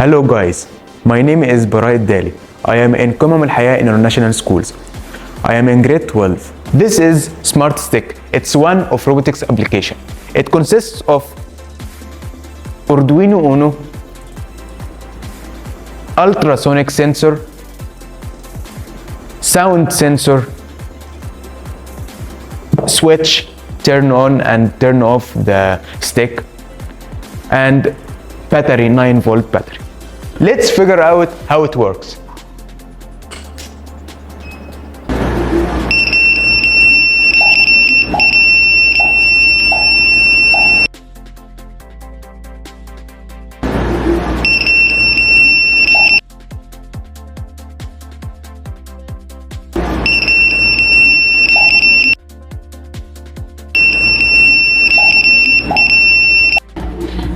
Hello guys, my name is Bright Daly. I am in Qimam ElHayat International Schools. I am in grade 12. This is Smart Stick. It's one of robotics application. It consists of Arduino Uno, ultrasonic sensor, sound sensor, switch, turn on and turn off the stick, and battery, 9-volt battery. Let's figure out how it works.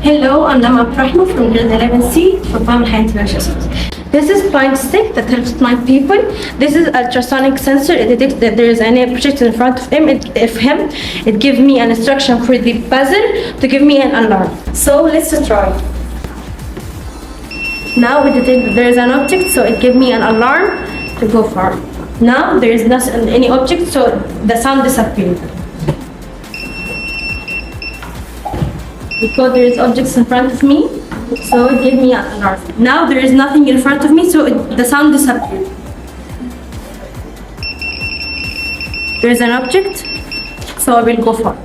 Hello, I'm Qimam from grade 11C from Qimam ElHayat International Schools. This is blind stick that helps blind people. This is ultrasonic sensor. It detects that there is any object in front of him. It gives me an instruction for the buzzer to give me an alarm. So let's try. Now it detects that there is an object, so it gives me an alarm to go far. Now there is not any object, so the sound disappeared. Because there is objects in front of me, so it gave me an alarm. Now there is nothing in front of me, so the sound disappeared. There is an object, so I will go far.